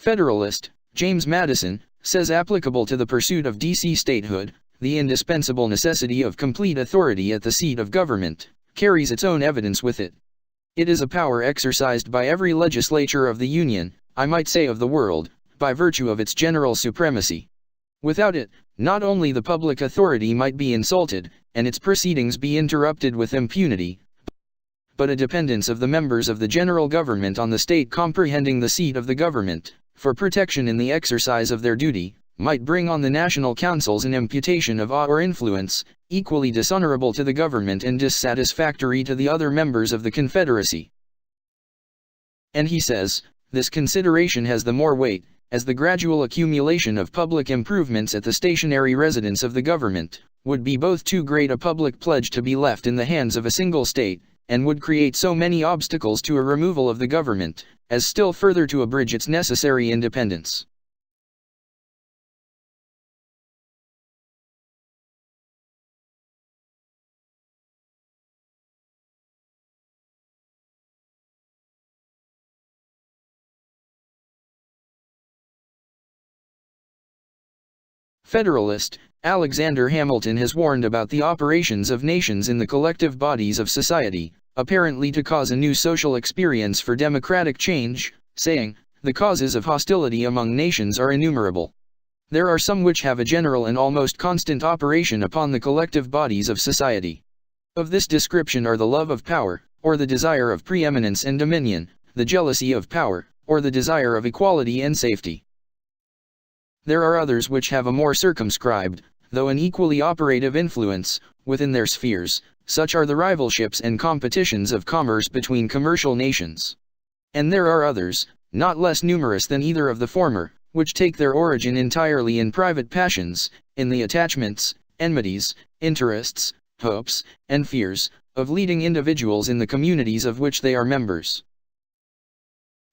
Federalist, James Madison, says applicable to the pursuit of DC statehood, the indispensable necessity of complete authority at the seat of government, carries its own evidence with it. It is a power exercised by every legislature of the Union, I might say of the world, by virtue of its general supremacy. Without it, not only the public authority might be insulted, and its proceedings be interrupted with impunity, but a dependence of the members of the general government on the state comprehending the seat of the government, for protection in the exercise of their duty, might bring on the national councils an imputation of awe or influence, equally dishonorable to the government and dissatisfactory to the other members of the Confederacy. And he says, this consideration has the more weight, as the gradual accumulation of public improvements at the stationary residence of the government, would be both too great a public pledge to be left in the hands of a single state, and would create so many obstacles to a removal of the government, as still further to abridge its necessary independence. Federalist, Alexander Hamilton has warned about the operations of nations in the collective bodies of society, apparently to cause a new social experience for democratic change, saying, the causes of hostility among nations are innumerable. There are some which have a general and almost constant operation upon the collective bodies of society. Of this description are the love of power, or the desire of preeminence and dominion, the jealousy of power, or the desire of equality and safety. There are others which have a more circumscribed, though an equally operative influence, within their spheres, such are the rivalships and competitions of commerce between commercial nations. And there are others, not less numerous than either of the former, which take their origin entirely in private passions, in the attachments, enmities, interests, hopes, and fears, of leading individuals in the communities of which they are members.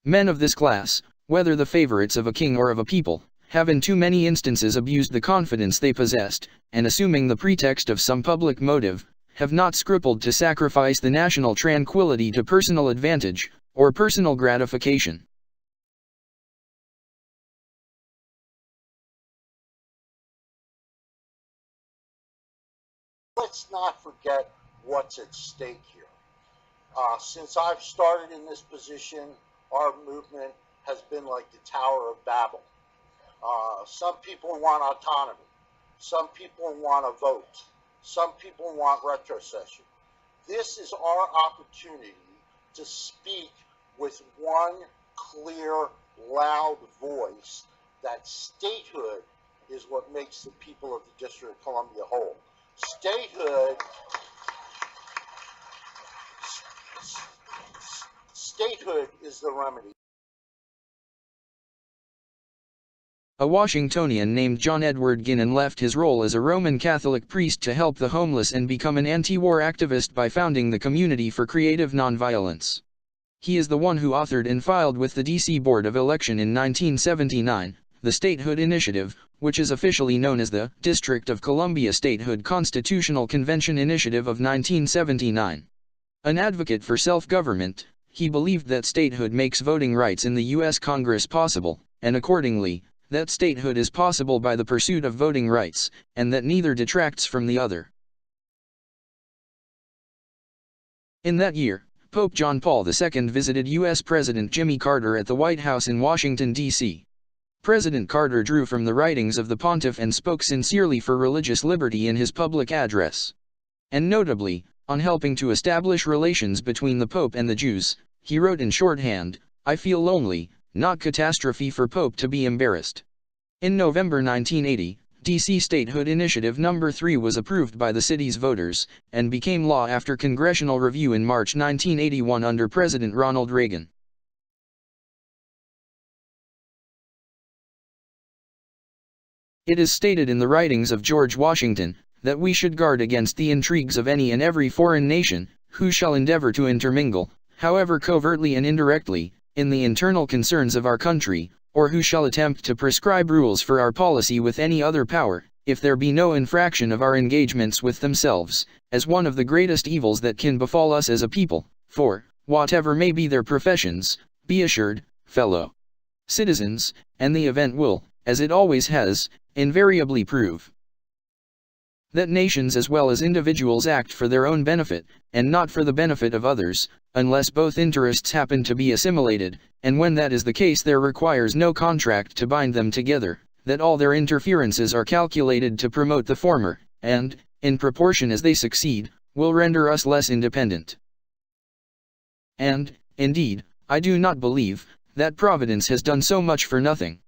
Men of this class, whether the favorites of a king or of a people, have in too many instances abused the confidence they possessed, and assuming the pretext of some public motive, have not scrupled to sacrifice the national tranquility to personal advantage, or personal gratification. Let's not forget what's at stake here. Since I've started in this position, our movement has been like the Tower of Babel. Some people want autonomy. Some people want a vote. Some people want retrocession. This is our opportunity to speak with one clear, loud voice that statehood is what makes the people of the District of Columbia whole. Statehood is the remedy. A Washingtonian named John Edward Ginnan left his role as a Roman Catholic priest to help the homeless and become an anti-war activist by founding the Community for Creative Nonviolence. He is the one who authored and filed with the D.C. Board of Election in 1979, the Statehood Initiative, which is officially known as the District of Columbia Statehood Constitutional Convention Initiative of 1979. An advocate for self-government, he believed that statehood makes voting rights in the U.S. Congress possible, and accordingly, that statehood is possible by the pursuit of voting rights, and that neither detracts from the other. In that year, Pope John Paul II visited U.S. President Jimmy Carter at the White House in Washington, D.C. President Carter drew from the writings of the pontiff and spoke sincerely for religious liberty in his public address. And notably, on helping to establish relations between the Pope and the Jews, he wrote in shorthand, "I feel lonely, not catastrophe for Pope to be embarrassed." In November 1980, D.C. Statehood Initiative No. 3 was approved by the city's voters, and became law after congressional review in March 1981 under President Ronald Reagan. It is stated in the writings of George Washington, that we should guard against the intrigues of any and every foreign nation, who shall endeavor to intermingle, however covertly and indirectly, in the internal concerns of our country, or who shall attempt to prescribe rules for our policy with any other power, if there be no infraction of our engagements with themselves, as one of the greatest evils that can befall us as a people, for, whatever may be their professions, be assured, fellow citizens, and the event will, as it always has, invariably prove that nations as well as individuals act for their own benefit, and not for the benefit of others, unless both interests happen to be assimilated, and when that is the case there requires no contract to bind them together, that all their interferences are calculated to promote the former, and, in proportion as they succeed, will render us less independent. And, indeed, I do not believe that Providence has done so much for nothing.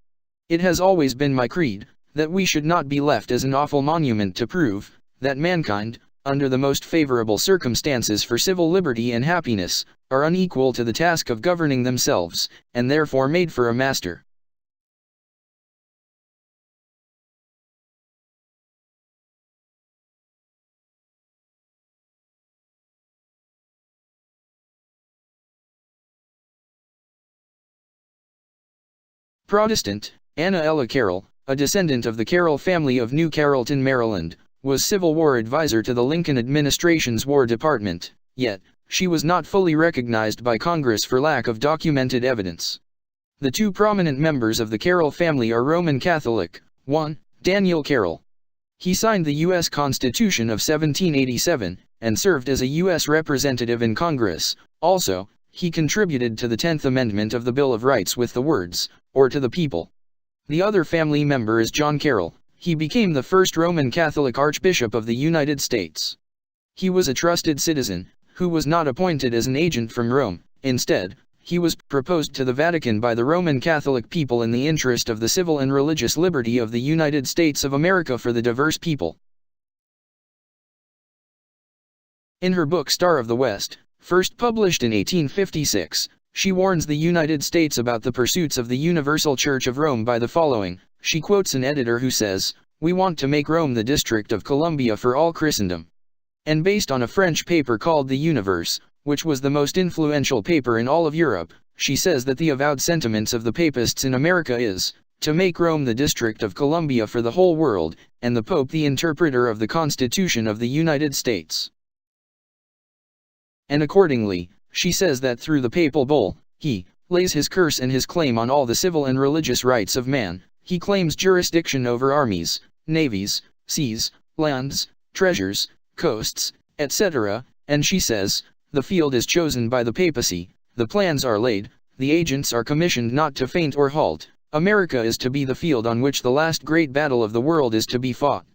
It has always been my creed that we should not be left as an awful monument to prove that mankind, under the most favorable circumstances for civil liberty and happiness, are unequal to the task of governing themselves, and therefore made for a master. Protestant, Anna Ella Carroll, a descendant of the Carroll family of New Carrollton, Maryland, was Civil War advisor to the Lincoln administration's War Department, yet, she was not fully recognized by Congress for lack of documented evidence. The two prominent members of the Carroll family are Roman Catholic. 1. Daniel Carroll. He signed the U.S. Constitution of 1787, and served as a U.S. representative in Congress. Also, he contributed to the 10th Amendment of the Bill of Rights with the words, "or to the people." The other family member is John Carroll. He became the first Roman Catholic Archbishop of the United States. He was a trusted citizen, who was not appointed as an agent from Rome. Instead, he was proposed to the Vatican by the Roman Catholic people in the interest of the civil and religious liberty of the United States of America for the diverse people. In her book Star of the West, first published in 1856, she warns the United States about the pursuits of the Universal Church of Rome by the following. She quotes an editor who says, "We want to make Rome the District of Columbia for all Christendom." And based on a French paper called The Universe, which was the most influential paper in all of Europe, she says that the avowed sentiments of the papists in America is, to make Rome the District of Columbia for the whole world, and the Pope the interpreter of the Constitution of the United States. And accordingly, she says that through the papal bull, he lays his curse and his claim on all the civil and religious rights of man. He claims jurisdiction over armies, navies, seas, lands, treasures, coasts, etc., and she says, the field is chosen by the papacy, the plans are laid, the agents are commissioned not to faint or halt. America is to be the field on which the last great battle of the world is to be fought.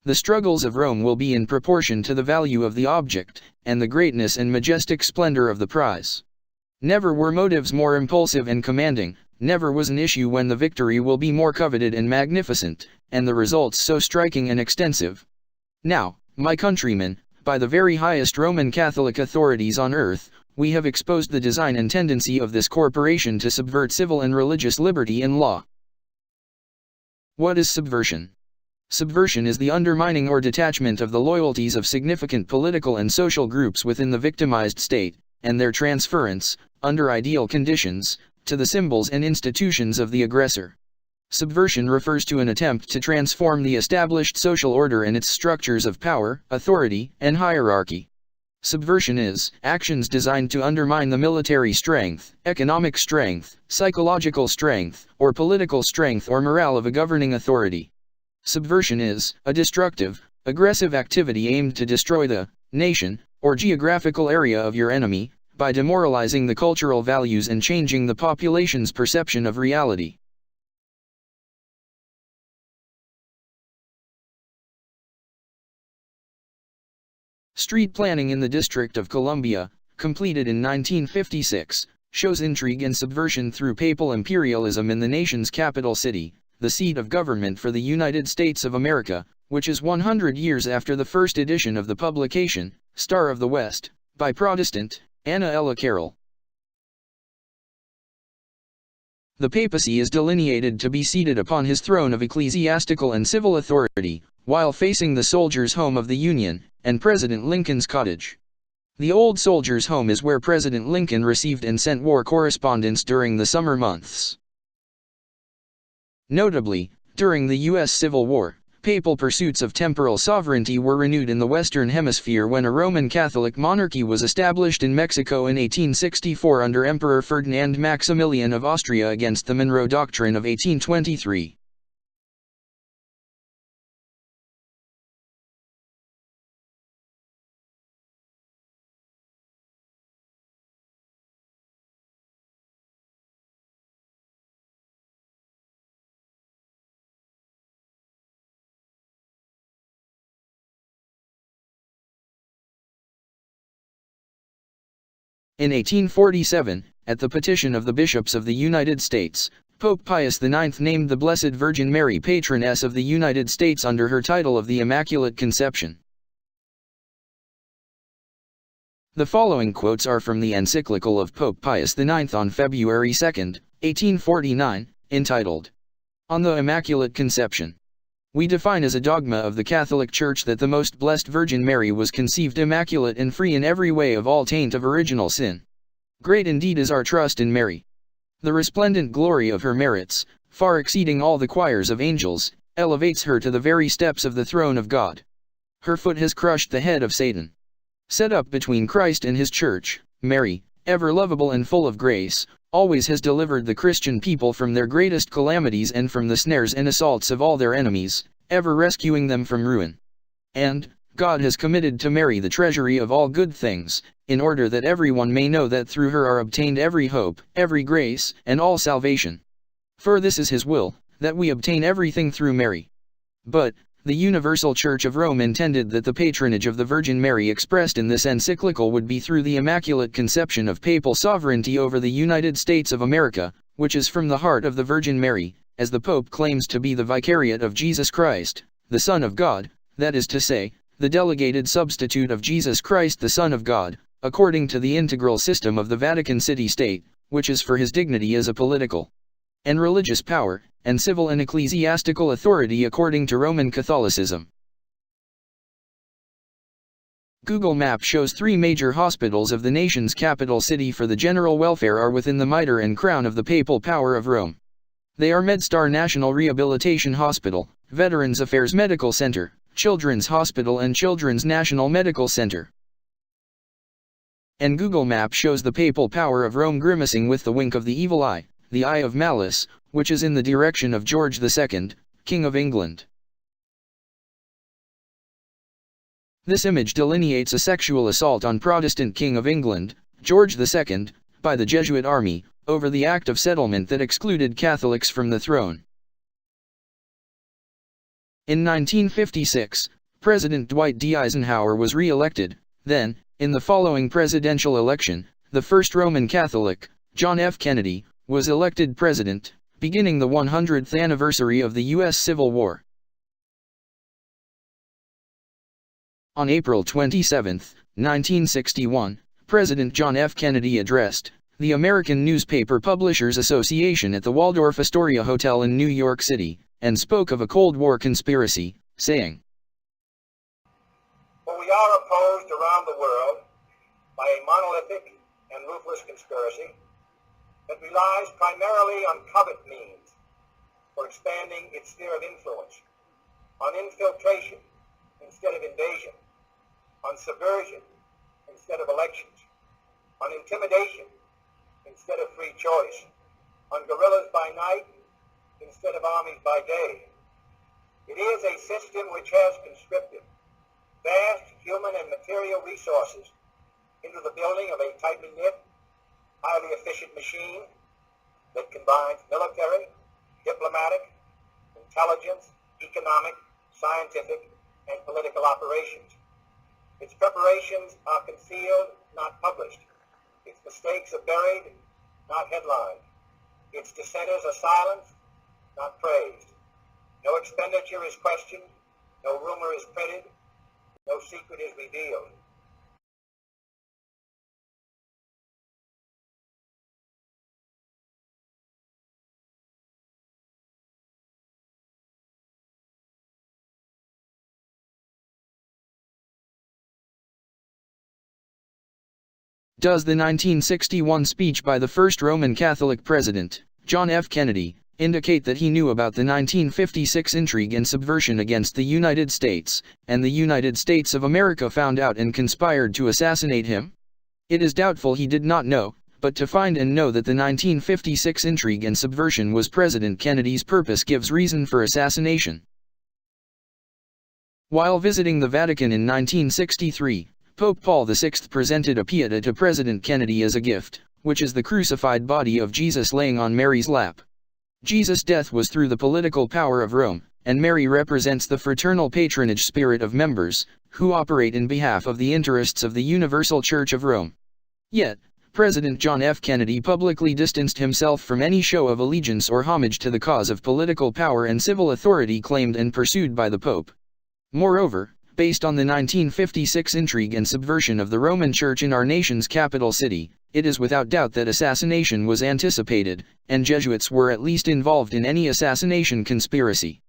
The struggles of Rome will be in proportion to the value of the object, and the greatness and majestic splendor of the prize. Never were motives more impulsive and commanding, never was an issue when the victory will be more coveted and magnificent, and the results so striking and extensive. Now, my countrymen, by the very highest Roman Catholic authorities on earth, we have exposed the design and tendency of this corporation to subvert civil and religious liberty and law. What is subversion? Subversion is the undermining or detachment of the loyalties of significant political and social groups within the victimized state, and their transference, under ideal conditions, to the symbols and institutions of the aggressor. Subversion refers to an attempt to transform the established social order and its structures of power, authority, and hierarchy. Subversion is actions designed to undermine the military strength, economic strength, psychological strength, or political strength or morale of a governing authority. Subversion is a destructive, aggressive activity aimed to destroy the nation or geographical area of your enemy by demoralizing the cultural values and changing the population's perception of reality. Street planning in the District of Columbia, completed in 1956, shows intrigue and subversion through papal imperialism in the nation's capital city, the seat of government for the United States of America, which is 100 years after the first edition of the publication, Star of the West, by Protestant, Anna Ella Carroll. The papacy is delineated to be seated upon his throne of ecclesiastical and civil authority, while facing the Soldiers' Home of the Union, and President Lincoln's cottage. The Old Soldiers' Home is where President Lincoln received and sent war correspondence during the summer months. Notably, during the U.S. Civil War, Papal pursuits of temporal sovereignty were renewed in the Western Hemisphere when a Roman Catholic monarchy was established in Mexico in 1864 under Emperor Ferdinand Maximilian of Austria against the Monroe Doctrine of 1823. In 1847, at the petition of the bishops of the United States, Pope Pius IX named the Blessed Virgin Mary Patroness of the United States under her title of the Immaculate Conception. The following quotes are from the encyclical of Pope Pius IX on February 2, 1849, entitled, On the Immaculate Conception. We define as a dogma of the Catholic Church that the Most Blessed Virgin Mary was conceived immaculate and free in every way of all taint of original sin. Great indeed is our trust in Mary. The resplendent glory of her merits, far exceeding all the choirs of angels, elevates her to the very steps of the throne of God. Her foot has crushed the head of Satan. Set up between Christ and his church, Mary, ever lovable and full of grace, always has delivered the Christian people from their greatest calamities and from the snares and assaults of all their enemies, ever rescuing them from ruin. And, God has committed to Mary the treasury of all good things, in order that everyone may know that through her are obtained every hope, every grace, and all salvation. For this is his will, that we obtain everything through Mary. But, the Universal Church of Rome intended that the patronage of the Virgin Mary expressed in this encyclical would be through the Immaculate Conception of papal sovereignty over the United States of America, which is from the heart of the Virgin Mary, as the Pope claims to be the vicariate of Jesus Christ, the Son of God, that is to say, the delegated substitute of Jesus Christ the Son of God, according to the integral system of the Vatican City-State, which is for his dignity as a political and religious power, and civil and ecclesiastical authority according to Roman Catholicism. Google Maps shows 3 major hospitals of the nation's capital city for the general welfare are within the mitre and crown of the papal power of Rome. They are MedStar National Rehabilitation Hospital, Veterans Affairs Medical Center, Children's Hospital and Children's National Medical Center. And Google Maps shows the papal power of Rome grimacing with the wink of the evil eye, the eye of malice, which is in the direction of George II, King of England. This image delineates a sexual assault on Protestant King of England, George II, by the Jesuit army, over the Act of Settlement that excluded Catholics from the throne. In 1956, President Dwight D. Eisenhower was re-elected. Then, in the following presidential election, the first Roman Catholic, John F. Kennedy, was elected president, beginning the 100th anniversary of the U.S. Civil War. On April 27, 1961, President John F. Kennedy addressed the American Newspaper Publishers Association at the Waldorf Astoria Hotel in New York City, and spoke of a Cold War conspiracy, saying, "For we are opposed around the world by a monolithic and ruthless conspiracy that relies primarily on covert means for expanding its sphere of influence, on infiltration instead of invasion, on subversion instead of elections, on intimidation instead of free choice, on guerrillas by night instead of armies by day. It is a system which has conscripted vast human and material resources into the building of a tightly knit, highly efficient machine that combines military, diplomatic, intelligence, economic, scientific, and political operations. Its preparations are concealed, not published. Its mistakes are buried, not headlined. Its dissenters are silenced, not praised. No expenditure is questioned, no rumor is printed, no secret is revealed. Does the 1961 speech by the first Roman Catholic president, John F. Kennedy, indicate that he knew about the 1956 intrigue and subversion against the United States, and the United States of America found out and conspired to assassinate him? It is doubtful he did not know, but to find and know that the 1956 intrigue and subversion was President Kennedy's purpose gives reason for assassination. While visiting the Vatican in 1963, Pope Paul VI presented a pieta to President Kennedy as a gift, which is the crucified body of Jesus laying on Mary's lap. Jesus' death was through the political power of Rome, and Mary represents the fraternal patronage spirit of members, who operate in behalf of the interests of the Universal Church of Rome. Yet, President John F. Kennedy publicly distanced himself from any show of allegiance or homage to the cause of political power and civil authority claimed and pursued by the Pope. Moreover, based on the 1956 intrigue and subversion of the Roman Church in our nation's capital city, it is without doubt that assassination was anticipated, and Jesuits were at least involved in any assassination conspiracy.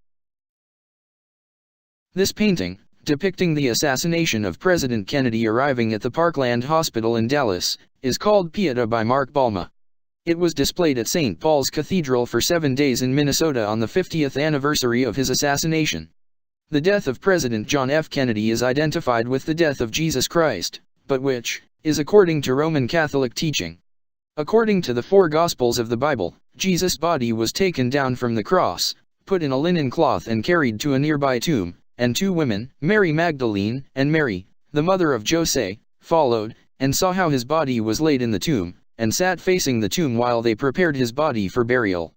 This painting, depicting the assassination of President Kennedy arriving at the Parkland Hospital in Dallas, is called Pieta by Mark Balma. It was displayed at St. Paul's Cathedral for 7 days in Minnesota on the 50th anniversary of his assassination. The death of President John F. Kennedy is identified with the death of Jesus Christ, but which is according to Roman Catholic teaching. According to the 4 Gospels of the Bible, Jesus' body was taken down from the cross, put in a linen cloth and carried to a nearby tomb, and 2 women, Mary Magdalene and Mary, the mother of Jose, followed, and saw how his body was laid in the tomb, and sat facing the tomb while they prepared his body for burial.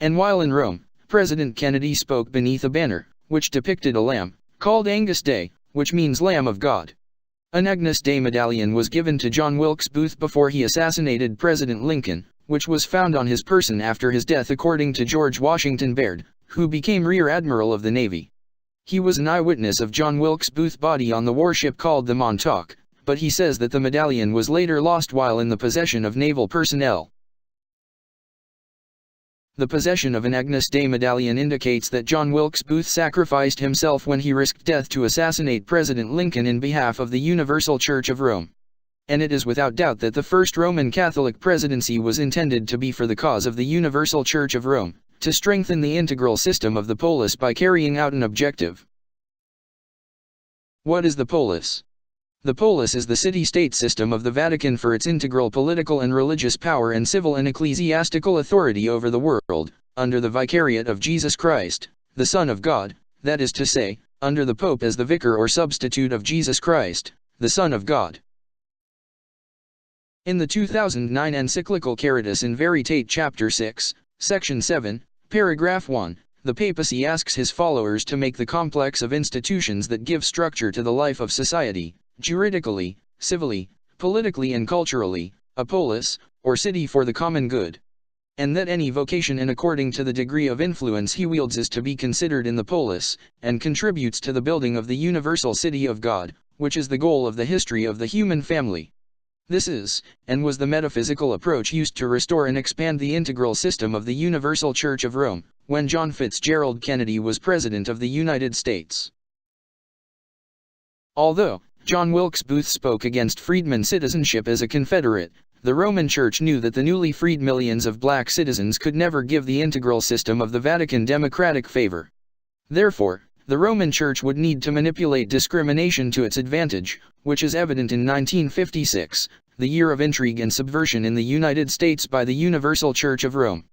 And while in Rome, President Kennedy spoke beneath a banner, which depicted a lamb, called Agnus Dei, which means Lamb of God. An Agnus Dei medallion was given to John Wilkes Booth before he assassinated President Lincoln, which was found on his person after his death according to George Washington Baird, who became Rear Admiral of the Navy. He was an eyewitness of John Wilkes Booth's body on the warship called the Montauk, but he says that the medallion was later lost while in the possession of naval personnel. The possession of an Agnus Dei medallion indicates that John Wilkes Booth sacrificed himself when he risked death to assassinate President Lincoln in behalf of the Universal Church of Rome. And it is without doubt that the first Roman Catholic presidency was intended to be for the cause of the Universal Church of Rome, to strengthen the integral system of the polis by carrying out an objective. What is the polis? The polis is the city-state system of the Vatican for its integral political and religious power and civil and ecclesiastical authority over the world, under the vicariate of Jesus Christ, the Son of God, that is to say, under the Pope as the vicar or substitute of Jesus Christ, the Son of God. In the 2009 encyclical Caritas in Veritate Chapter 6, Section 7, Paragraph 1, the papacy asks his followers to make the complex of institutions that give structure to the life of society, juridically, civilly, politically and culturally, a polis, or city for the common good. And that any vocation and according to the degree of influence he wields is to be considered in the polis, and contributes to the building of the universal city of God, which is the goal of the history of the human family. This is, and was the metaphysical approach used to restore and expand the integral system of the Universal Church of Rome, when John Fitzgerald Kennedy was President of the United States. Although John Wilkes Booth spoke against freedman citizenship as a Confederate, the Roman Church knew that the newly freed millions of black citizens could never give the integral system of the Vatican democratic favor. Therefore, the Roman Church would need to manipulate discrimination to its advantage, which is evident in 1956, the year of intrigue and subversion in the United States by the Universal Church of Rome.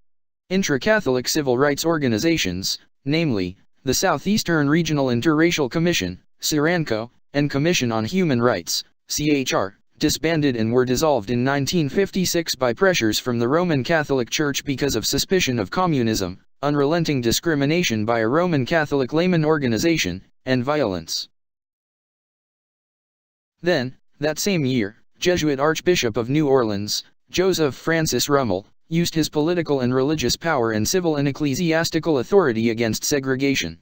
Intra-Catholic civil rights organizations, namely, the Southeastern Regional Interracial Commission, CIRANCO, and Commission on Human Rights, CHR, disbanded and were dissolved in 1956 by pressures from the Roman Catholic Church because of suspicion of communism, unrelenting discrimination by a Roman Catholic layman organization, and violence. Then, that same year, Jesuit Archbishop of New Orleans, Joseph Francis Rummel, used his political and religious power and civil and ecclesiastical authority against segregation.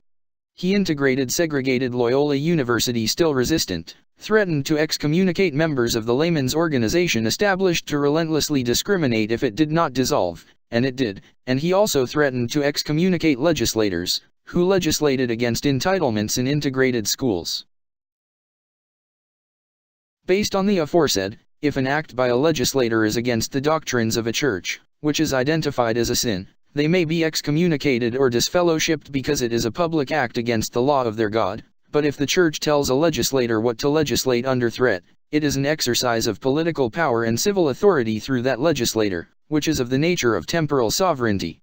He integrated segregated Loyola University still resistant, threatened to excommunicate members of the laymen's organization established to relentlessly discriminate if it did not dissolve, and it did, and he also threatened to excommunicate legislators, who legislated against entitlements in integrated schools. Based on the aforesaid, if an act by a legislator is against the doctrines of a church, which is identified as a sin, they may be excommunicated or disfellowshipped because it is a public act against the law of their God. But if the church tells a legislator what to legislate under threat, it is an exercise of political power and civil authority through that legislator, which is of the nature of temporal sovereignty.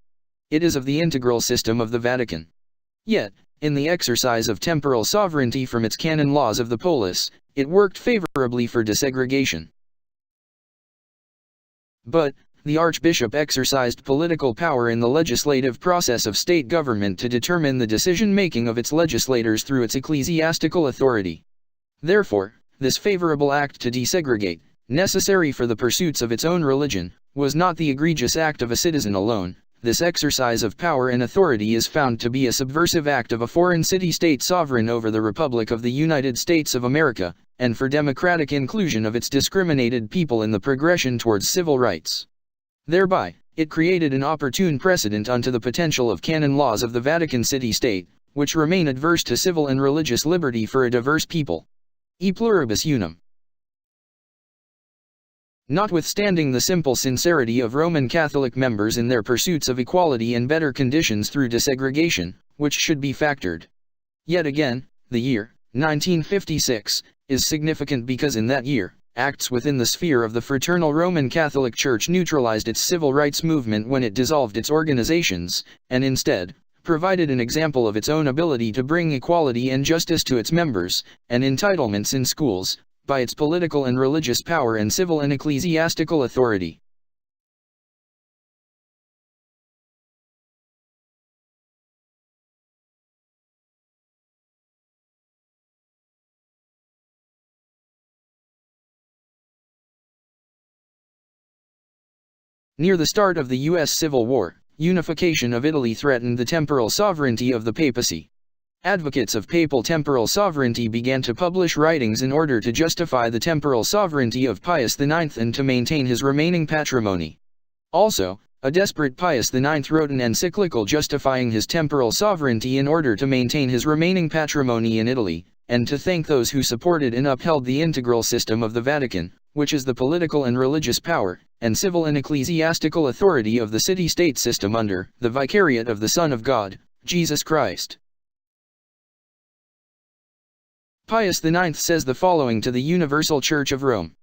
It is of the integral system of the Vatican. Yet, in the exercise of temporal sovereignty from its canon laws of the polis, it worked favorably for desegregation. But, the Archbishop exercised political power in the legislative process of state government to determine the decision-making of its legislators through its ecclesiastical authority. Therefore, this favorable act to desegregate, necessary for the pursuits of its own religion, was not the egregious act of a citizen alone. This exercise of power and authority is found to be a subversive act of a foreign city-state sovereign over the Republic of the United States of America, and for democratic inclusion of its discriminated people in the progression towards civil rights. Thereby, it created an opportune precedent unto the potential of canon laws of the Vatican city-state, which remain adverse to civil and religious liberty for a diverse people. E pluribus unum. Notwithstanding the simple sincerity of Roman Catholic members in their pursuits of equality and better conditions through desegregation, which should be factored. Yet again, the year, 1956, is significant because in that year, acts within the sphere of the Fraternal Roman Catholic Church neutralized its civil rights movement when it dissolved its organizations, and instead, provided an example of its own ability to bring equality and justice to its members, and entitlements in schools, by its political and religious power and civil and ecclesiastical authority. Near the start of the U.S. Civil War, unification of Italy threatened the temporal sovereignty of the papacy. Advocates of papal temporal sovereignty began to publish writings in order to justify the temporal sovereignty of Pius IX and to maintain his remaining patrimony. Also, a desperate Pius IX wrote an encyclical justifying his temporal sovereignty in order to maintain his remaining patrimony in Italy, and to thank those who supported and upheld the integral system of the Vatican, which is the political and religious power, and civil and ecclesiastical authority of the city-state system under the vicariate of the Son of God, Jesus Christ. Pius IX says the following to the Universal Church of Rome.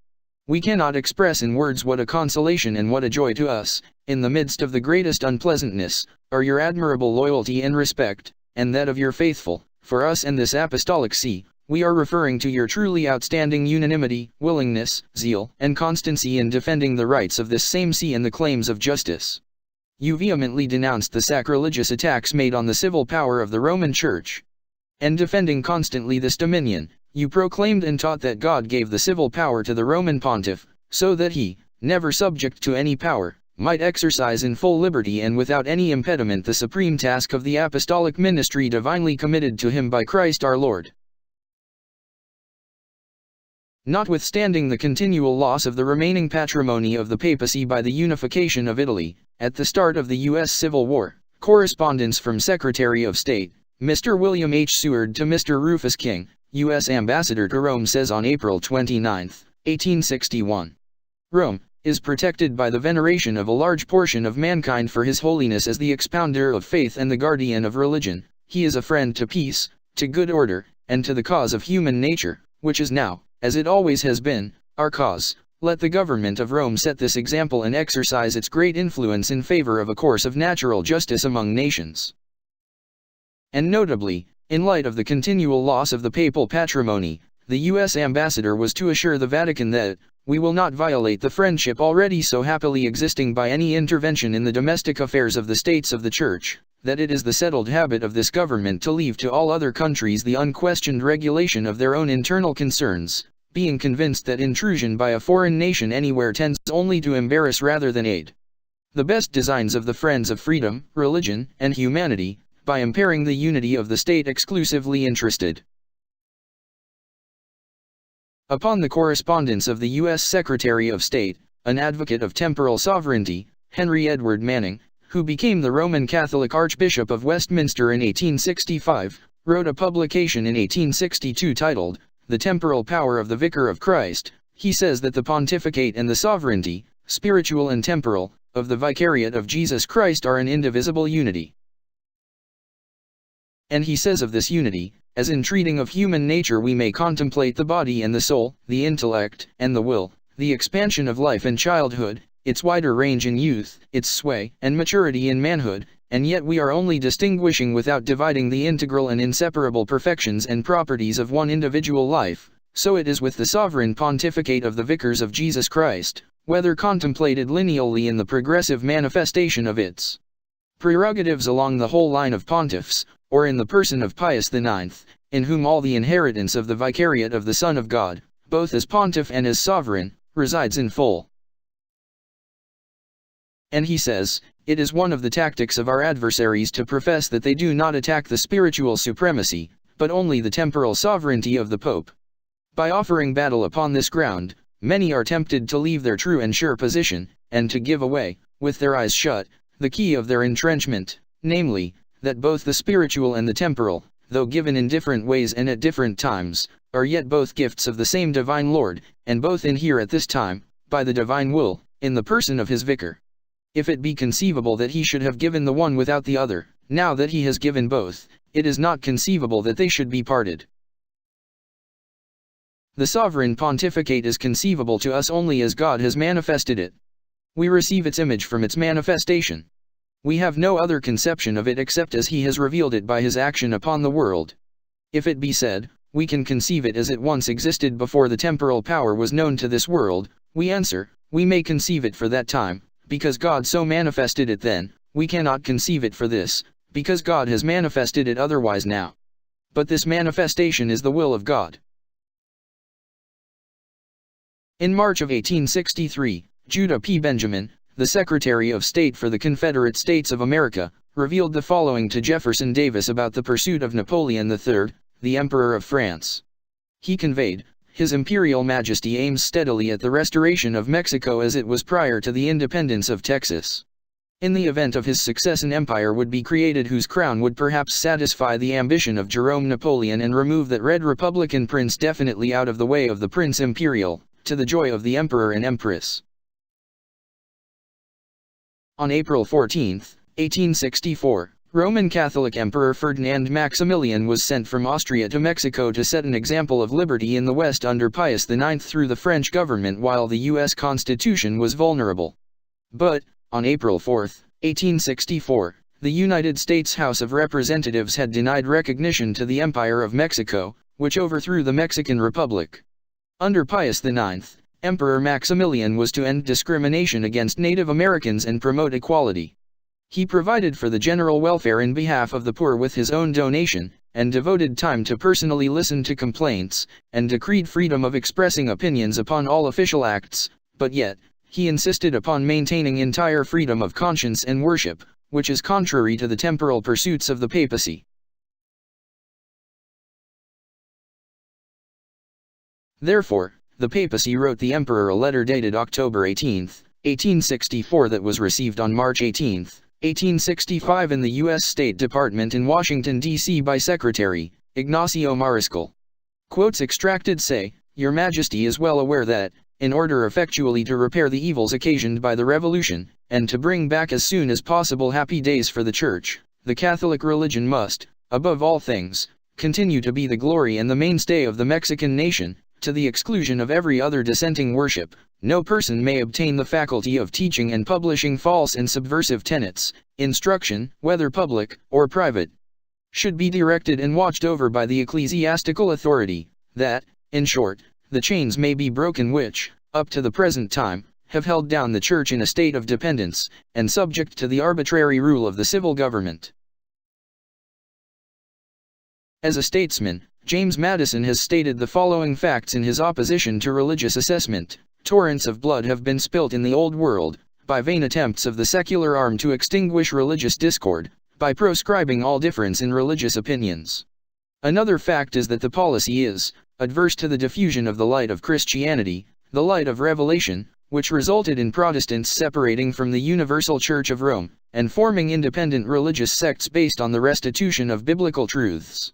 We cannot express in words what a consolation and what a joy to us, in the midst of the greatest unpleasantness, are your admirable loyalty and respect, and that of your faithful, for us and this apostolic see. We are referring to your truly outstanding unanimity, willingness, zeal, and constancy in defending the rights of this same see and the claims of justice. You vehemently denounced the sacrilegious attacks made on the civil power of the Roman Church. And defending constantly this dominion, you proclaimed and taught that God gave the civil power to the Roman pontiff, so that he, never subject to any power, might exercise in full liberty and without any impediment the supreme task of the apostolic ministry divinely committed to him by Christ our Lord. Notwithstanding the continual loss of the remaining patrimony of the papacy by the unification of Italy, at the start of the U.S. Civil War, correspondence from Secretary of State, Mr. William H. Seward to Mr. Rufus King, U.S. Ambassador to Rome says on April 29, 1861. Rome is protected by the veneration of a large portion of mankind for His Holiness as the expounder of faith and the guardian of religion. He is a friend to peace, to good order, and to the cause of human nature, which is now, as it always has been, our cause. Let the government of Rome set this example and exercise its great influence in favor of a course of natural justice among nations. And notably, in light of the continual loss of the papal patrimony, the U.S. ambassador was to assure the Vatican that, we will not violate the friendship already so happily existing by any intervention in the domestic affairs of the states of the Church, that it is the settled habit of this government to leave to all other countries the unquestioned regulation of their own internal concerns, being convinced that intrusion by a foreign nation anywhere tends only to embarrass rather than aid the best designs of the friends of freedom, religion, and humanity, by impairing the unity of the state exclusively interested. Upon the correspondence of the U.S. Secretary of State, an advocate of temporal sovereignty, Henry Edward Manning, who became the Roman Catholic Archbishop of Westminster in 1865, wrote a publication in 1862 titled, The Temporal Power of the Vicar of Christ. He says that the pontificate and the sovereignty, spiritual and temporal, of the vicariate of Jesus Christ are an indivisible unity. And he says of this unity, as in treating of human nature we may contemplate the body and the soul, the intellect and the will, the expansion of life in childhood, its wider range in youth, its sway and maturity in manhood, and yet we are only distinguishing without dividing the integral and inseparable perfections and properties of one individual life, so it is with the sovereign pontificate of the vicars of Jesus Christ, whether contemplated lineally in the progressive manifestation of its prerogatives along the whole line of pontiffs, or in the person of Pius IX, in whom all the inheritance of the vicariate of the Son of God, both as pontiff and as sovereign, resides in full. And he says, it is one of the tactics of our adversaries to profess that they do not attack the spiritual supremacy, but only the temporal sovereignty of the Pope. By offering battle upon this ground, many are tempted to leave their true and sure position, and to give away, with their eyes shut, the key of their entrenchment, namely, that both the spiritual and the temporal, though given in different ways and at different times, are yet both gifts of the same divine Lord, and both inhere at this time, by the divine will, in the person of his vicar. If it be conceivable that he should have given the one without the other, now that he has given both, it is not conceivable that they should be parted. The sovereign pontificate is conceivable to us only as God has manifested it. We receive its image from its manifestation. We have no other conception of it except as he has revealed it by his action upon the world. If it be said, we can conceive it as it once existed before the temporal power was known to this world, we answer, we may conceive it for that time, because God so manifested it then, we cannot conceive it for this, because God has manifested it otherwise now. But this manifestation is the will of God. In March of 1863, Judah P. Benjamin, the Secretary of State for the Confederate States of America, revealed the following to Jefferson Davis about the pursuit of Napoleon III, the Emperor of France. He conveyed, His Imperial Majesty aims steadily at the restoration of Mexico as it was prior to the independence of Texas. In the event of his success an empire would be created whose crown would perhaps satisfy the ambition of Jerome Napoleon and remove that red republican prince definitely out of the way of the Prince Imperial, to the joy of the Emperor and Empress. On April 14, 1864, Roman Catholic Emperor Ferdinand Maximilian was sent from Austria to Mexico to set an example of liberty in the West under Pius IX through the French government while the U.S. Constitution was vulnerable. But, on April 4, 1864, the United States House of Representatives had denied recognition to the Empire of Mexico, which overthrew the Mexican Republic. Under Pius IX, Emperor Maximilian was to end discrimination against Native Americans and promote equality. He provided for the general welfare in behalf of the poor with his own donation, and devoted time to personally listen to complaints, and decreed freedom of expressing opinions upon all official acts, but yet, he insisted upon maintaining entire freedom of conscience and worship, which is contrary to the temporal pursuits of the papacy. Therefore, the papacy wrote the emperor a letter dated October 18, 1864 that was received on March 18, 1865 in the U.S. State Department in Washington, D.C. by Secretary Ignacio Mariscal. Quotes extracted say, Your Majesty is well aware that, in order effectually to repair the evils occasioned by the Revolution, and to bring back as soon as possible happy days for the Church, the Catholic religion must, above all things, continue to be the glory and the mainstay of the Mexican nation. To the exclusion of every other dissenting worship, no person may obtain the faculty of teaching and publishing false and subversive tenets. Instruction, whether public or private, should be directed and watched over by the ecclesiastical authority, that, in short, the chains may be broken which, up to the present time, have held down the Church in a state of dependence, and subject to the arbitrary rule of the civil government. As a statesman, James Madison has stated the following facts in his opposition to religious assessment. Torrents of blood have been spilt in the Old World, by vain attempts of the secular arm to extinguish religious discord, by proscribing all difference in religious opinions. Another fact is that the policy is adverse to the diffusion of the light of Christianity, the light of revelation, which resulted in Protestants separating from the Universal Church of Rome, and forming independent religious sects based on the restitution of biblical truths.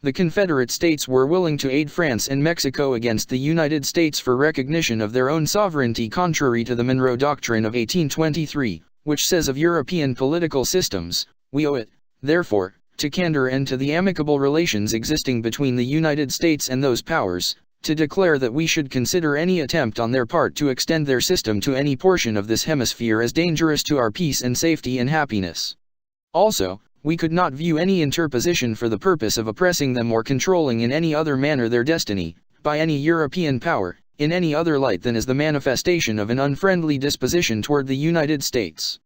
The Confederate States were willing to aid France and Mexico against the United States for recognition of their own sovereignty, contrary to the Monroe Doctrine of 1823, which says of European political systems, "We owe it, therefore, to candor and to the amicable relations existing between the United States and those powers, to declare that we should consider any attempt on their part to extend their system to any portion of this hemisphere as dangerous to our peace and safety and happiness. Also, we could not view any interposition for the purpose of oppressing them or controlling in any other manner their destiny, by any European power, in any other light than as the manifestation of an unfriendly disposition toward the United States."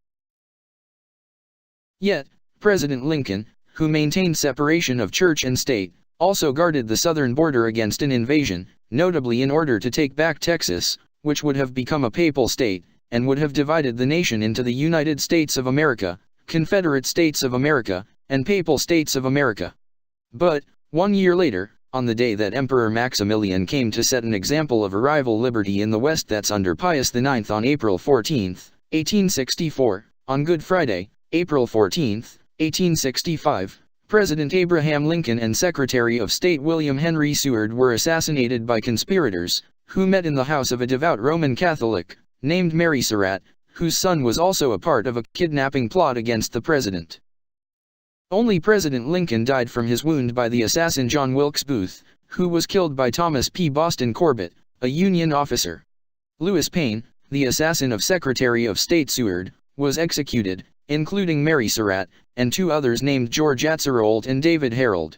Yet, President Lincoln, who maintained separation of church and state, also guarded the southern border against an invasion, notably in order to take back Texas, which would have become a papal state, and would have divided the nation into the United States of America, Confederate States of America, and Papal States of America. But, 1 year later, on the day that Emperor Maximilian came to set an example of a rival liberty in the West, that's under Pius IX, on April 14, 1864, on Good Friday, April 14, 1865, President Abraham Lincoln and Secretary of State William Henry Seward were assassinated by conspirators, who met in the house of a devout Roman Catholic, named Mary Surratt, whose son was also a part of a kidnapping plot against the president. Only President Lincoln died from his wound by the assassin John Wilkes Booth, who was killed by Thomas P. Boston Corbett, a Union officer. Lewis Payne, the assassin of Secretary of State Seward, was executed, including Mary Surratt, and 2 others named George Atzerold and David Harold.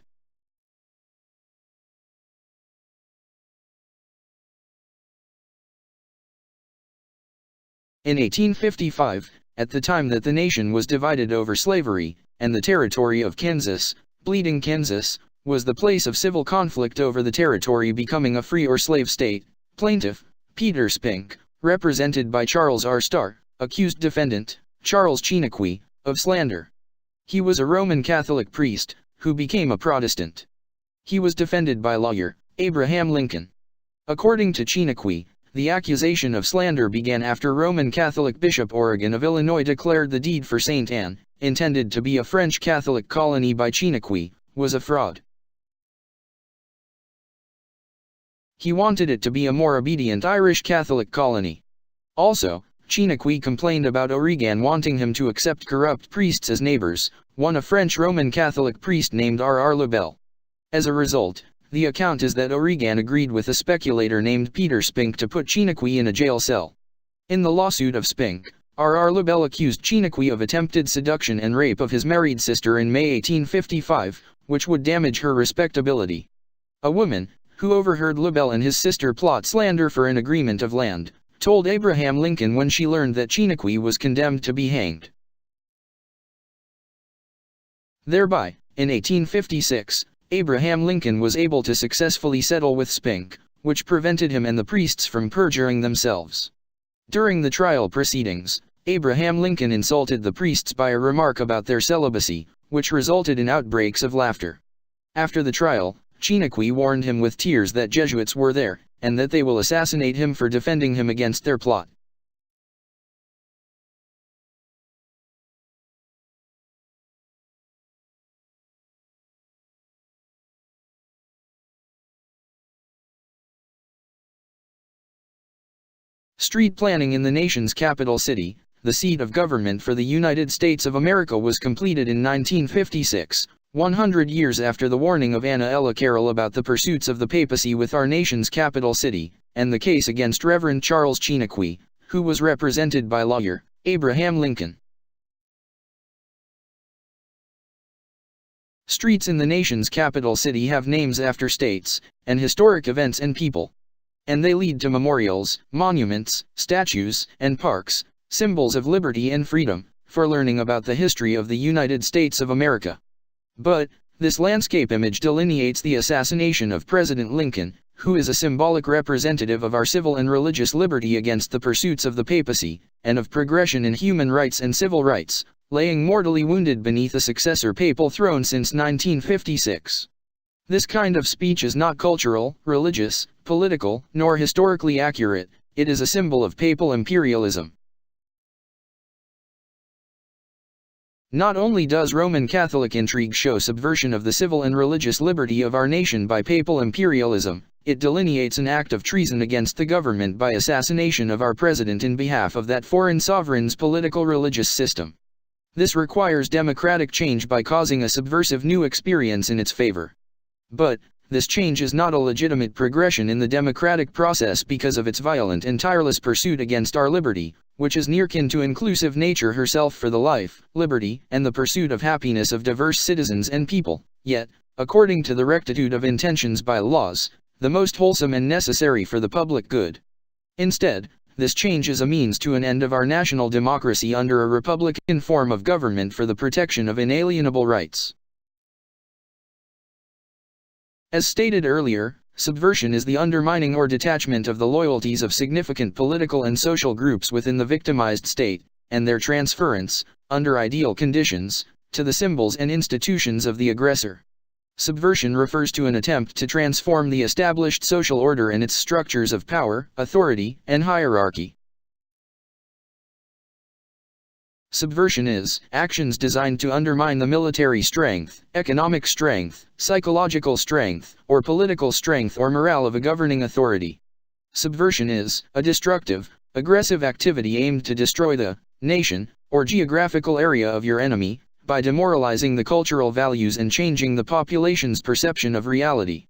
In 1855, at the time that the nation was divided over slavery, and the territory of Kansas, Bleeding Kansas, was the place of civil conflict over the territory becoming a free or slave state, plaintiff, Peter Spink, represented by Charles R. Starr, accused defendant, Charles Chiniquy, of slander. He was a Roman Catholic priest, who became a Protestant. He was defended by lawyer, Abraham Lincoln. According to Chiniquy, the accusation of slander began after Roman Catholic Bishop Origen of Illinois declared the deed for St. Anne, intended to be a French Catholic colony by Chiniquy, was a fraud. He wanted it to be a more obedient Irish Catholic colony. Also, Chiniquy complained about Origen wanting him to accept corrupt priests as neighbors, one a French Roman Catholic priest named R. Lebel. As a result, the account is that Origen agreed with a speculator named Peter Spink to put Chiniquy in a jail cell. In the lawsuit of Spink, R. Lebel accused Chiniquy of attempted seduction and rape of his married sister in May 1855, which would damage her respectability. A woman, who overheard Lebel and his sister plot slander for an agreement of land, told Abraham Lincoln when she learned that Chiniquy was condemned to be hanged. Thereby, in 1856, Abraham Lincoln was able to successfully settle with Spink, which prevented him and the priests from perjuring themselves. During the trial proceedings, Abraham Lincoln insulted the priests by a remark about their celibacy, which resulted in outbreaks of laughter. After the trial, Chiniquy warned him with tears that Jesuits were there, and that they will assassinate him for defending him against their plot. Street planning in the nation's capital city, the seat of government for the United States of America, was completed in 1956, 100 years after the warning of Anna Ella Carroll about the pursuits of the papacy with our nation's capital city, and the case against Reverend Charles Chiniquy, who was represented by lawyer, Abraham Lincoln. Streets in the nation's capital city have names after states, and historic events and people. And they lead to memorials, monuments, statues, and parks, symbols of liberty and freedom, for learning about the history of the United States of America. But, this landscape image delineates the assassination of President Lincoln, who is a symbolic representative of our civil and religious liberty against the pursuits of the papacy, and of progression in human rights and civil rights, laying mortally wounded beneath a successor papal throne since 1956. This kind of speech is not cultural, religious, political, nor historically accurate. It is a symbol of papal imperialism. Not only does Roman Catholic intrigue show subversion of the civil and religious liberty of our nation by papal imperialism, it delineates an act of treason against the government by assassination of our president in behalf of that foreign sovereign's political religious system. This requires democratic change by causing a subversive new experience in its favor. But, this change is not a legitimate progression in the democratic process because of its violent and tireless pursuit against our liberty, which is near kin to inclusive nature herself for the life, liberty, and the pursuit of happiness of diverse citizens and people, yet, according to the rectitude of intentions by laws, the most wholesome and necessary for the public good. Instead, this change is a means to an end of our national democracy under a republican form of government for the protection of inalienable rights. As stated earlier, subversion is the undermining or detachment of the loyalties of significant political and social groups within the victimized state, and their transference, under ideal conditions, to the symbols and institutions of the aggressor. Subversion refers to an attempt to transform the established social order and its structures of power, authority, and hierarchy. Subversion is actions designed to undermine the military strength, economic strength, psychological strength, or political strength or morale of a governing authority. Subversion is a destructive, aggressive activity aimed to destroy the nation or geographical area of your enemy by demoralizing the cultural values and changing the population's perception of reality.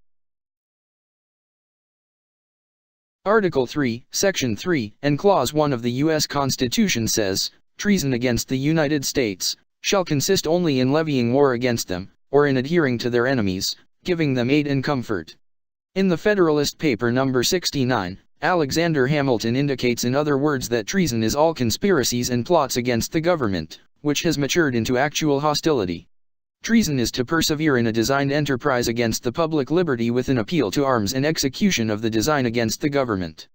Article 3, Section 3, and Clause 1 of the U.S. Constitution says, treason against the United States shall consist only in levying war against them, or in adhering to their enemies, giving them aid and comfort. In the Federalist Paper No. 69, Alexander Hamilton indicates in other words that treason is all conspiracies and plots against the government, which has matured into actual hostility. Treason is to persevere in a designed enterprise against the public liberty with an appeal to arms and execution of the design against the government.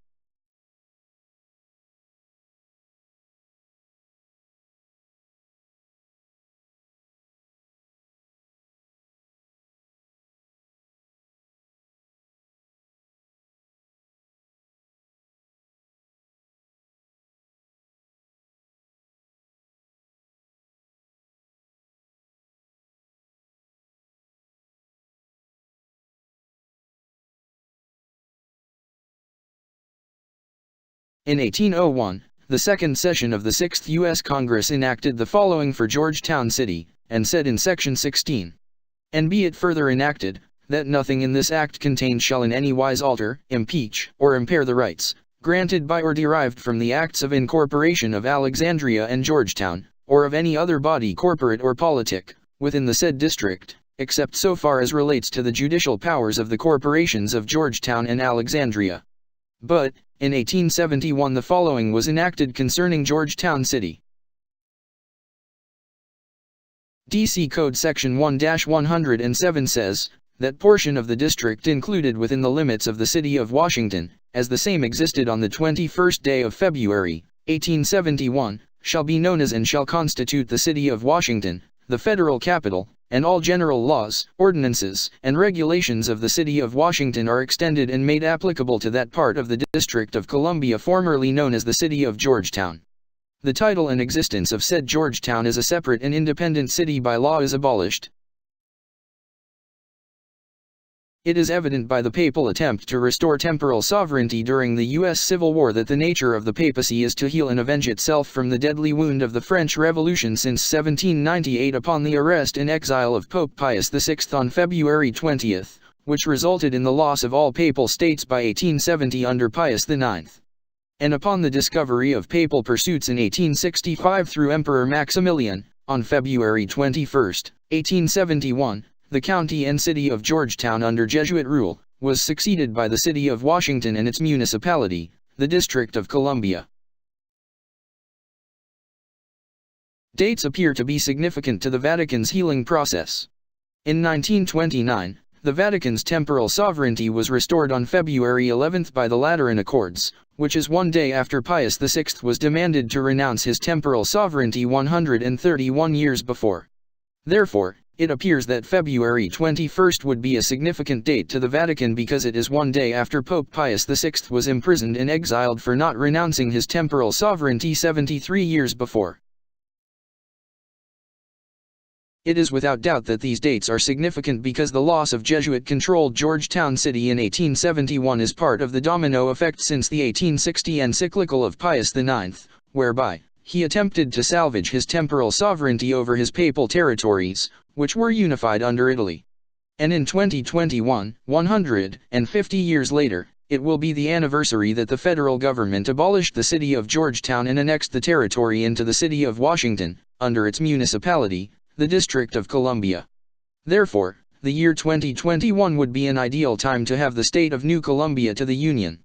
In 1801, the second session of the 6th U.S. Congress enacted the following for Georgetown City, and said in Section 16, "And be it further enacted, that nothing in this act contained shall in any wise alter, impeach, or impair the rights, granted by or derived from the acts of incorporation of Alexandria and Georgetown, or of any other body corporate or politic, within the said district, except so far as relates to the judicial powers of the corporations of Georgetown and Alexandria." But, in 1871 the following was enacted concerning Georgetown City. D.C. Code Section 1-107 says, that portion of the district included within the limits of the city of Washington, as the same existed on the 21st day of February, 1871, shall be known as and shall constitute the city of Washington, the federal capital, and all general laws, ordinances, and regulations of the city of Washington are extended and made applicable to that part of the District of Columbia formerly known as the city of Georgetown. The title and existence of said Georgetown as a separate and independent city by law is abolished. It is evident by the papal attempt to restore temporal sovereignty during the U.S. Civil War that the nature of the papacy is to heal and avenge itself from the deadly wound of the French Revolution since 1798 upon the arrest and exile of Pope Pius VI on February 20, which resulted in the loss of all papal states by 1870 under Pius IX. And upon the discovery of papal pursuits in 1865 through Emperor Maximilian, on February 21, 1871, the county and city of Georgetown under Jesuit rule, was succeeded by the city of Washington and its municipality, the District of Columbia. Dates appear to be significant to the Vatican's healing process. In 1929, the Vatican's temporal sovereignty was restored on February 11 by the Lateran Accords, which is one day after Pius VI was demanded to renounce his temporal sovereignty 131 years before. Therefore, it appears that February 21 would be a significant date to the Vatican because it is one day after Pope Pius VI was imprisoned and exiled for not renouncing his temporal sovereignty 73 years before. It is without doubt that these dates are significant because the loss of Jesuit-controlled Georgetown City in 1871 is part of the domino effect since the 1860 encyclical of Pius IX, whereby he attempted to salvage his temporal sovereignty over his papal territories, which were unified under Italy. And in 2021, 150 years later, it will be the anniversary that the federal government abolished the city of Georgetown and annexed the territory into the city of Washington, under its municipality, the District of Columbia. Therefore, the year 2021 would be an ideal time to have the state of New Columbia to the Union.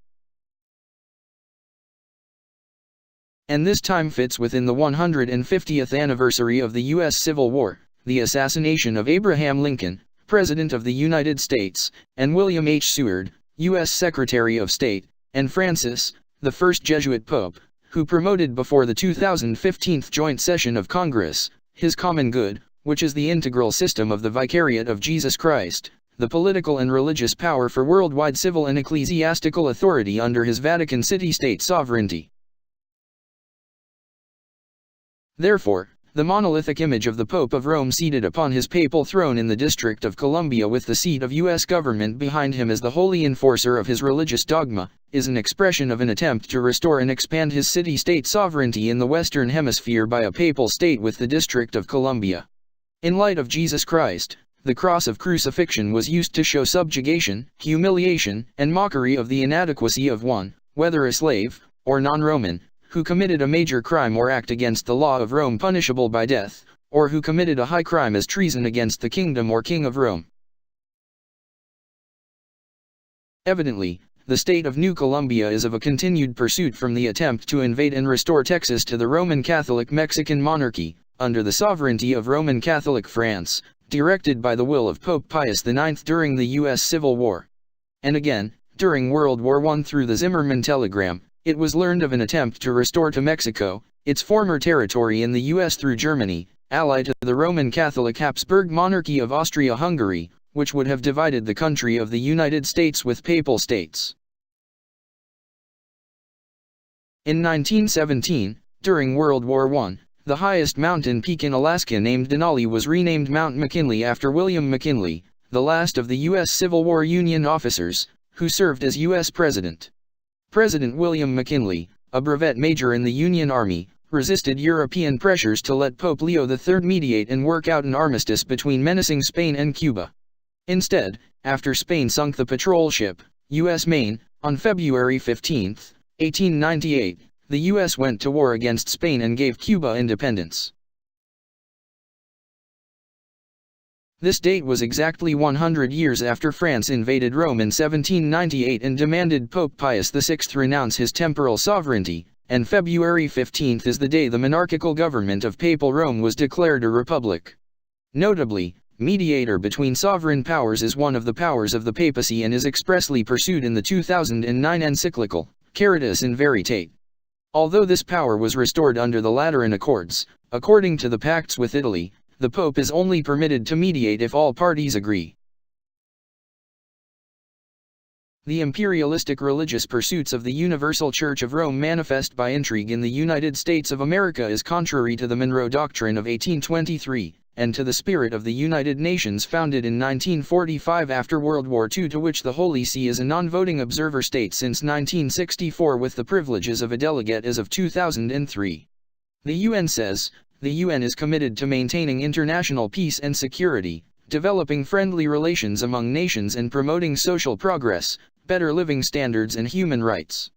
And this time fits within the 150th anniversary of the U.S. Civil War, the assassination of Abraham Lincoln, President of the United States, and William H. Seward, U.S. Secretary of State, and Francis, the first Jesuit Pope, who promoted before the 2015 joint session of Congress, his common good, which is the integral system of the vicariate of Jesus Christ, the political and religious power for worldwide civil and ecclesiastical authority under his Vatican City-state sovereignty. Therefore, the monolithic image of the Pope of Rome seated upon his papal throne in the District of Columbia with the seat of U.S. government behind him as the holy enforcer of his religious dogma, is an expression of an attempt to restore and expand his city-state sovereignty in the Western Hemisphere by a papal state with the District of Columbia. In light of Jesus Christ, the cross of crucifixion was used to show subjugation, humiliation, and mockery of the inadequacy of one, whether a slave, or non-Roman, who committed a major crime or act against the law of Rome punishable by death, or who committed a high crime as treason against the kingdom or king of Rome. Evidently, the state of New Columbia is of a continued pursuit from the attempt to invade and restore Texas to the Roman Catholic Mexican monarchy, under the sovereignty of Roman Catholic France, directed by the will of Pope Pius IX during the U.S. Civil War. And again, during World War I through the Zimmermann telegram, it was learned of an attempt to restore to Mexico, its former territory in the U.S. through Germany, allied to the Roman Catholic Habsburg monarchy of Austria-Hungary, which would have divided the country of the United States with papal states. In 1917, during World War I, the highest mountain peak in Alaska named Denali was renamed Mount McKinley after William McKinley, the last of the U.S. Civil War Union officers, who served as U.S. President. President William McKinley, a brevet major in the Union Army, resisted European pressures to let Pope Leo III mediate and work out an armistice between menacing Spain and Cuba. Instead, after Spain sunk the patrol ship, U.S. Maine, on February 15, 1898, the U.S. went to war against Spain and gave Cuba independence. This date was exactly 100 years after France invaded Rome in 1798 and demanded Pope Pius VI renounce his temporal sovereignty, and February 15 is the day the monarchical government of Papal Rome was declared a republic. Notably, mediator between sovereign powers is one of the powers of the papacy and is expressly pursued in the 2009 encyclical, Caritas in Veritate. Although this power was restored under the Lateran Accords, according to the pacts with Italy, the Pope is only permitted to mediate if all parties agree. The imperialistic religious pursuits of the Universal Church of Rome manifest by intrigue in the United States of America is contrary to the Monroe Doctrine of 1823, and to the spirit of the United Nations founded in 1945 after World War II, to which the Holy See is a non-voting observer state since 1964 with the privileges of a delegate as of 2003. The UN says, the UN is committed to maintaining international peace and security, developing friendly relations among nations and promoting social progress, better living standards and human rights.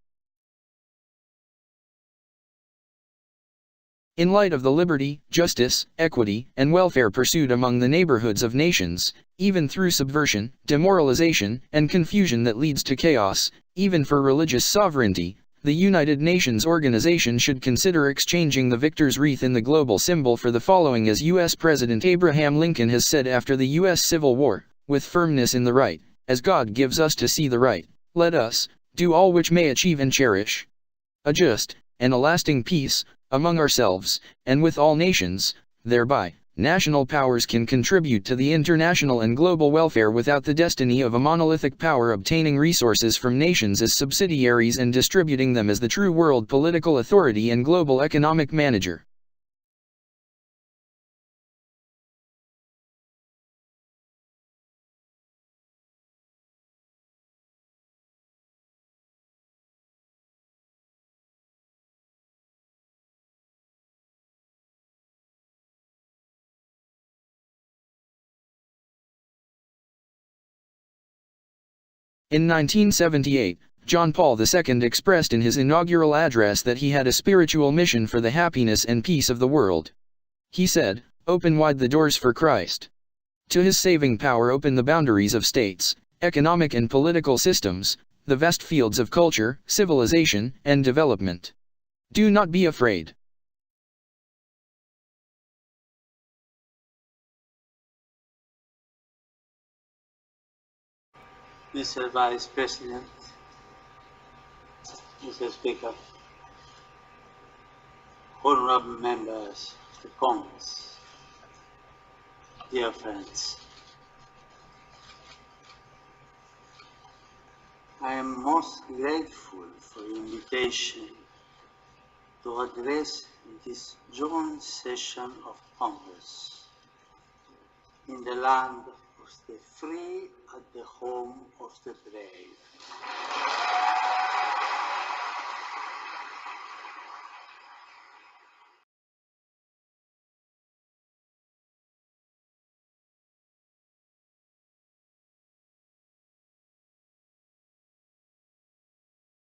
In light of the liberty, justice, equity, and welfare pursued among the neighborhoods of nations, even through subversion, demoralization, and confusion that leads to chaos, even for religious sovereignty, the United Nations organization should consider exchanging the victor's wreath in the global symbol for the following, as U.S. President Abraham Lincoln has said after the U.S. Civil War, with firmness in the right, as God gives us to see the right, let us do all which may achieve and cherish a just and a lasting peace among ourselves and with all nations. Thereby, national powers can contribute to the international and global welfare without the destiny of a monolithic power obtaining resources from nations as subsidiaries and distributing them as the true world political authority and global economic manager. In 1978, John Paul II expressed in his inaugural address that he had a spiritual mission for the happiness and peace of the world. He said, "Open wide the doors for Christ. To his saving power open the boundaries of states, economic and political systems, the vast fields of culture, civilization, and development. Do not be afraid." Mr. Vice President, Mr. Speaker, honorable members of the Congress, dear friends, I am most grateful for the invitation to address this joint session of Congress in the land of the free at the home of the brave.